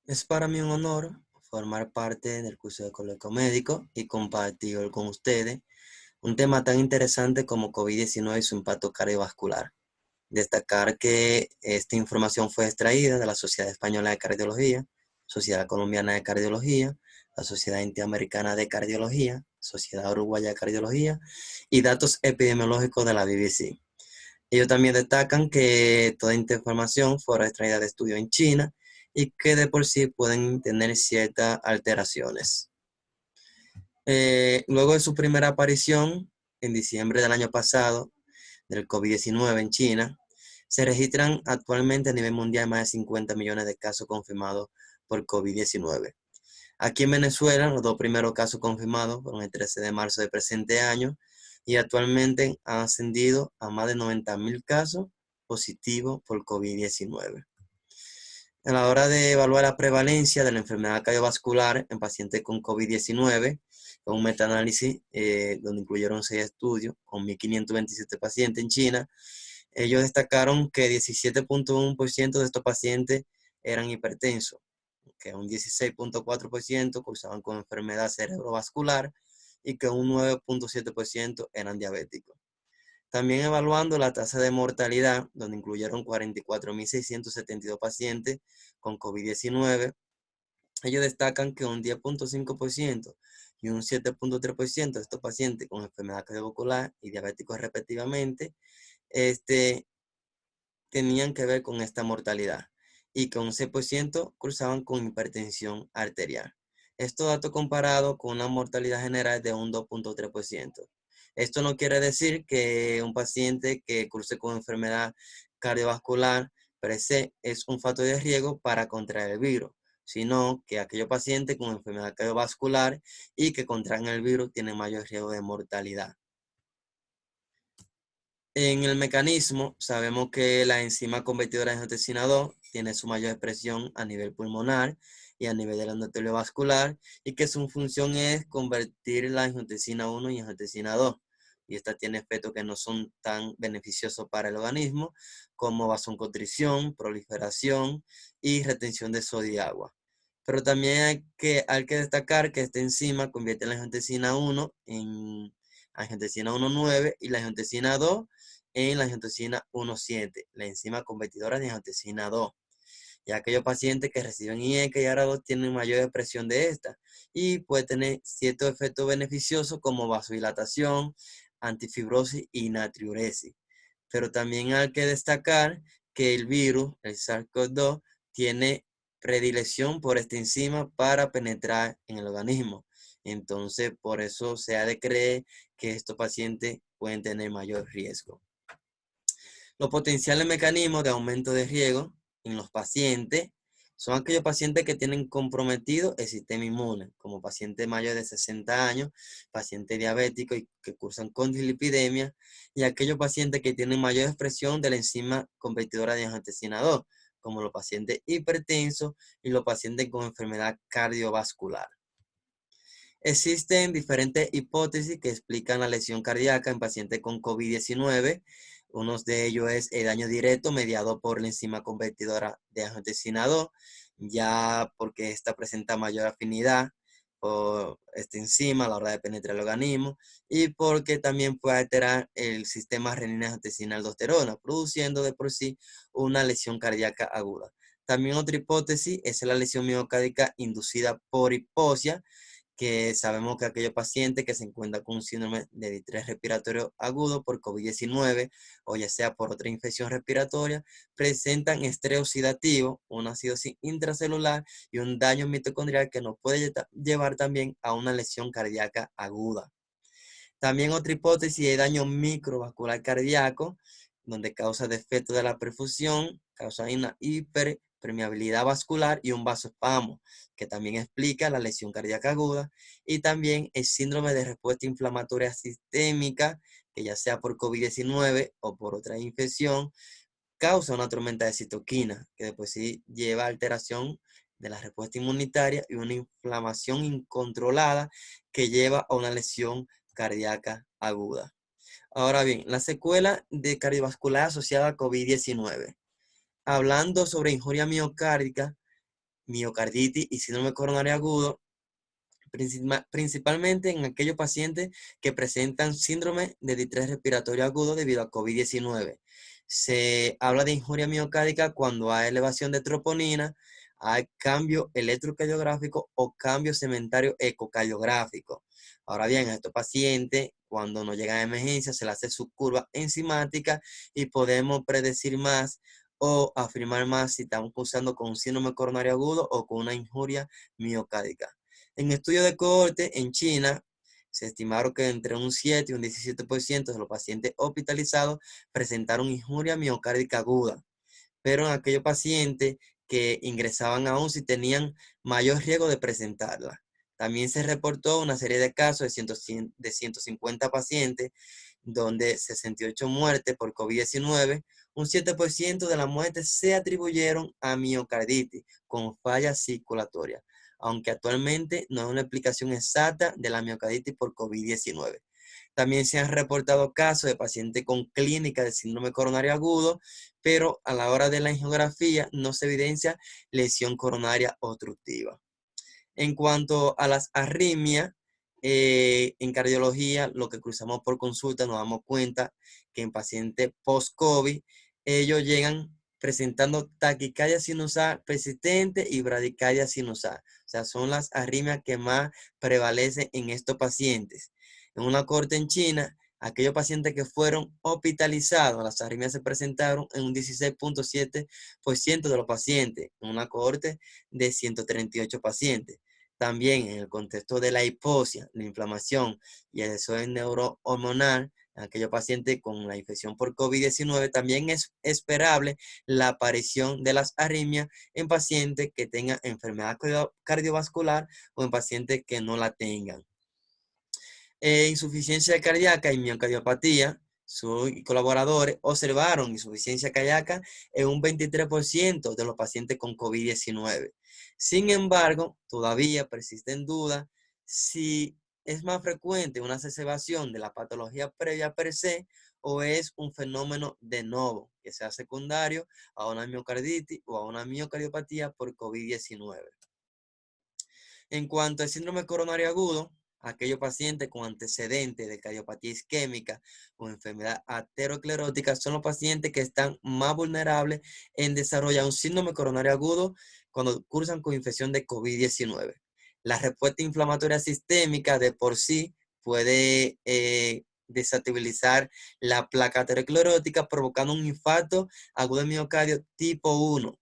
Es para mí un honor formar parte del curso de Colegio Médico y compartir hoy con ustedes un tema tan interesante como COVID-19 y su impacto cardiovascular. Destacar que esta información fue extraída de la Sociedad Española de Cardiología, Sociedad Colombiana de Cardiología, la Sociedad Interamericana de Cardiología, Sociedad Uruguaya de Cardiología y datos epidemiológicos de la BBC. Ellos también destacan que toda esta información fue extraída de estudios en China y que de por sí pueden tener ciertas alteraciones. Luego de su primera aparición en diciembre del año pasado del COVID-19 en China, se registran actualmente a nivel mundial más de 50 millones de casos confirmados por COVID-19. Aquí en Venezuela, los dos primeros casos confirmados fueron el 13 de marzo del presente año y actualmente han ascendido a más de 90.000 casos positivos por COVID-19. A la hora de evaluar la prevalencia de la enfermedad cardiovascular en pacientes con COVID-19, con un metaanálisis donde incluyeron 6 estudios con 1.527 pacientes en China, ellos destacaron que 17.1% de estos pacientes eran hipertensos, que un 16.4% cursaban con enfermedad cerebrovascular y que un 9.7% eran diabéticos. También evaluando la tasa de mortalidad, donde incluyeron 44.672 pacientes con COVID-19, ellos destacan que un 10.5% y un 7.3% de estos pacientes con enfermedad cardiovascular y diabéticos respectivamente, tenían que ver con esta mortalidad y que un 6% cursaban con hipertensión arterial. Estos datos comparados con una mortalidad general de un 2.3%. Esto no quiere decir que un paciente que curse con enfermedad cardiovascular per se es un factor de riesgo para contraer el virus, sino que aquellos pacientes con enfermedad cardiovascular y que contraen el virus tienen mayor riesgo de mortalidad. En el mecanismo, sabemos que la enzima convertidora de angiotensina 2 tiene su mayor expresión a nivel pulmonar y a nivel del endotelio vascular, y que su función es convertir la angiotensina 1 y angiotensina 2. Y esta tiene efectos que no son tan beneficiosos para el organismo, como vasoconstricción, proliferación y retención de sodio y agua. Pero también hay que destacar que esta enzima convierte la angiotensina 1 en angiotensina 1,9 y la angiotensina 2 en la angiotensina 1,7, la enzima convertidora de angiotensina 2. Y aquellos pacientes que reciben IECA y ARA2 tienen mayor expresión de esta y puede tener ciertos efectos beneficiosos como vasodilatación, antifibrosis y natriuresis. Pero también hay que destacar que el virus, el SARS-CoV-2, tiene predilección por esta enzima para penetrar en el organismo. Entonces, por eso se ha de creer que estos pacientes pueden tener mayor riesgo. Los potenciales mecanismos de aumento de riesgo en los pacientes son aquellos pacientes que tienen comprometido el sistema inmune, como pacientes mayores de 60 años, pacientes diabéticos y que cursan con dislipidemia, y aquellos pacientes que tienen mayor expresión de la enzima convertidora de angiotensina 2, como los pacientes hipertensos y los pacientes con enfermedad cardiovascular. Existen diferentes hipótesis que explican la lesión cardíaca en pacientes con COVID-19. Uno de ellos es el daño directo mediado por la enzima convertidora de angiotensina 2, ya porque esta presenta mayor afinidad por esta enzima a la hora de penetrar el organismo y porque también puede alterar el sistema renina-angiotensina-aldosterona, produciendo de por sí una lesión cardíaca aguda. También otra hipótesis es la lesión miocárdica inducida por hipoxia, que sabemos que aquellos pacientes que se encuentran con un síndrome de distrés respiratorio agudo por COVID-19 o ya sea por otra infección respiratoria, presentan estrés oxidativo, una acidosis intracelular y un daño mitocondrial que nos puede llevar también a una lesión cardíaca aguda. También otra hipótesis es daño microvascular cardíaco, donde causa defecto de la perfusión, causa una hiperpermeabilidad vascular y un vasoespasmo, que también explica la lesión cardíaca aguda, y también el síndrome de respuesta inflamatoria sistémica, que ya sea por COVID-19 o por otra infección, causa una tormenta de citoquina, que después sí lleva a alteración de la respuesta inmunitaria y una inflamación incontrolada que lleva a una lesión cardíaca aguda. Ahora bien, la secuela de cardiovascular asociada a COVID-19. Hablando sobre injuria miocárdica, miocarditis y síndrome coronario agudo, principalmente en aquellos pacientes que presentan síndrome de distrés respiratorio agudo debido a COVID-19. Se habla de injuria miocárdica cuando hay elevación de troponina, hay cambio electrocardiográfico o cambio segmentario ecocardiográfico. Ahora bien, a estos pacientes, cuando nos llegan a emergencia, se le hace su curva enzimática y podemos predecir más o afirmar más si estamos cursando con un síndrome coronario agudo o con una injuria miocárdica. En estudios de cohorte en China, se estimaron que entre un 7 y un 17% de los pacientes hospitalizados presentaron injuria miocárdica aguda, pero en aquellos pacientes que ingresaban a UCI tenían mayor riesgo de presentarla. También se reportó una serie de casos de 150 pacientes, donde 68 muertes por COVID-19, un 7% de las muertes se atribuyeron a miocarditis con falla circulatoria, aunque actualmente no hay una explicación exacta de la miocarditis por COVID-19. También se han reportado casos de pacientes con clínica de síndrome coronario agudo, pero a la hora de la angiografía no se evidencia lesión coronaria obstructiva. En cuanto a las arritmias, en cardiología, lo que cruzamos por consulta, nos damos cuenta que en pacientes post-COVID, ellos llegan presentando taquicardia sinusal persistente y bradicardia sinusal. O sea, son las arritmias que más prevalecen en estos pacientes. En una corte en China, aquellos pacientes que fueron hospitalizados, las arritmias se presentaron en un 16.7% de los pacientes, en una cohorte de 138 pacientes. También en el contexto de la hipoxia, la inflamación y el desorden neurohormonal, en aquellos pacientes con la infección por COVID-19, también es esperable la aparición de las arritmias en pacientes que tengan enfermedad cardiovascular o en pacientes que no la tengan. Insuficiencia cardíaca y miocardiopatía, sus colaboradores observaron insuficiencia cardíaca en un 23% de los pacientes con COVID-19. Sin embargo, todavía persisten dudas si es más frecuente una exacerbación de la patología previa per se o es un fenómeno de novo, que sea secundario a una miocarditis o a una miocardiopatía por COVID-19. En cuanto al síndrome coronario agudo, aquellos pacientes con antecedentes de cardiopatía isquémica o enfermedad aterosclerótica son los pacientes que están más vulnerables en desarrollar un síndrome coronario agudo cuando cursan con infección de COVID-19. La respuesta inflamatoria sistémica de por sí puede desestabilizar la placa aterosclerótica provocando un infarto agudo de miocardio tipo 1.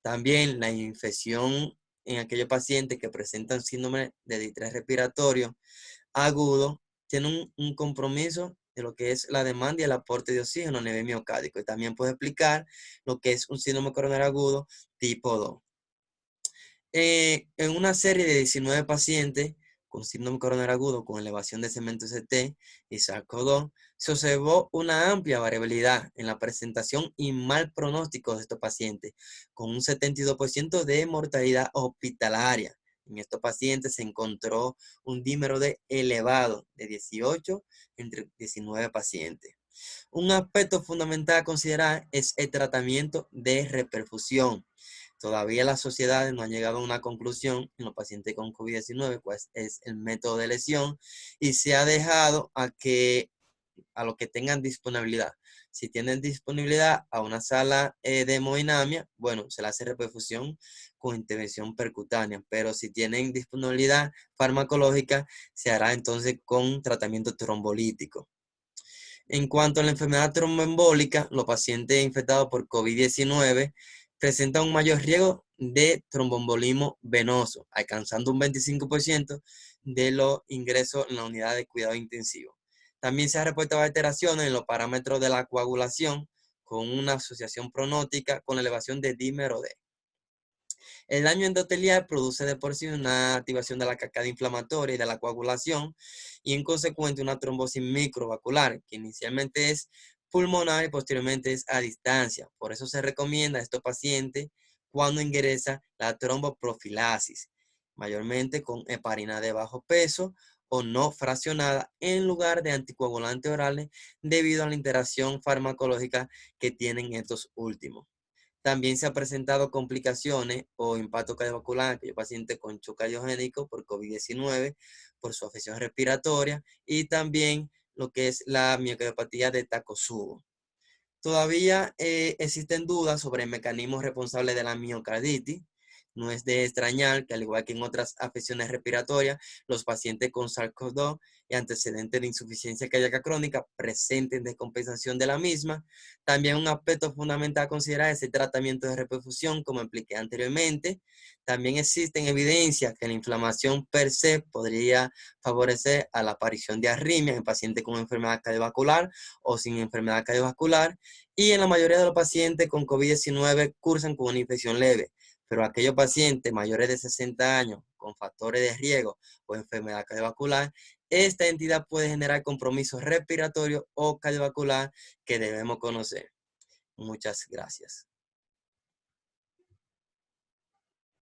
También la infección en aquellos pacientes que presentan síndrome de distrés respiratorio agudo tiene un compromiso de lo que es la demanda y el aporte de oxígeno a nivel miocárdico. Y también puede explicar lo que es un síndrome coronario agudo tipo 2. En una serie de 19 pacientes con síndrome coronario agudo con elevación de segmento ST y SARS-CoV-2, se observó una amplia variabilidad en la presentación y mal pronóstico de estos pacientes, con un 72% de mortalidad hospitalaria. En estos pacientes se encontró un dímero D elevado de 18 entre 19 pacientes. Un aspecto fundamental a considerar es el tratamiento de reperfusión. Todavía las sociedades no han llegado a una conclusión en los pacientes con COVID-19, pues es el método de lesión y se ha dejado a los que tengan disponibilidad. Si tienen disponibilidad a una sala de hemodinamia, bueno, se le hace reperfusión con intervención percutánea, pero si tienen disponibilidad farmacológica, se hará entonces con tratamiento trombolítico. En cuanto a la enfermedad tromboembólica, los pacientes infectados por COVID-19 presentan un mayor riesgo de tromboembolismo venoso, alcanzando un 25% de los ingresos en la unidad de cuidado intensivo. También se han reportado alteraciones en los parámetros de la coagulación con una asociación pronóstica con elevación de dímero D. El daño endotelial produce de por sí una activación de la cascada inflamatoria y de la coagulación y en consecuencia una trombosis microvascular que inicialmente es pulmonar y posteriormente es a distancia. Por eso se recomienda a estos pacientes cuando ingresa la tromboprofilaxis, mayormente con heparina de bajo peso o no fraccionada en lugar de anticoagulantes orales debido a la interacción farmacológica que tienen estos últimos. También se ha presentado complicaciones o impacto cardiovascular en aquellos pacientes con shock cardiogénico por COVID-19, por su afección respiratoria y también lo que es la miocardiopatía de Takotsubo. Todavía existen dudas sobre el mecanismo responsable de la miocarditis. No es de extrañar que, al igual que en otras afecciones respiratorias, los pacientes con SARS-CoV-2 y antecedentes de insuficiencia cardíaca crónica presenten descompensación de la misma. También un aspecto fundamental a considerar es el tratamiento de reperfusión, como expliqué anteriormente. También existen evidencias que la inflamación per se podría favorecer a la aparición de arritmia en pacientes con enfermedad cardiovascular o sin enfermedad cardiovascular, y en la mayoría de los pacientes con COVID-19 cursan con una infección leve, pero aquellos pacientes mayores de 60 años con factores de riesgo o enfermedad cardiovascular, esta entidad puede generar compromiso respiratorio o cardiovascular que debemos conocer. Muchas gracias.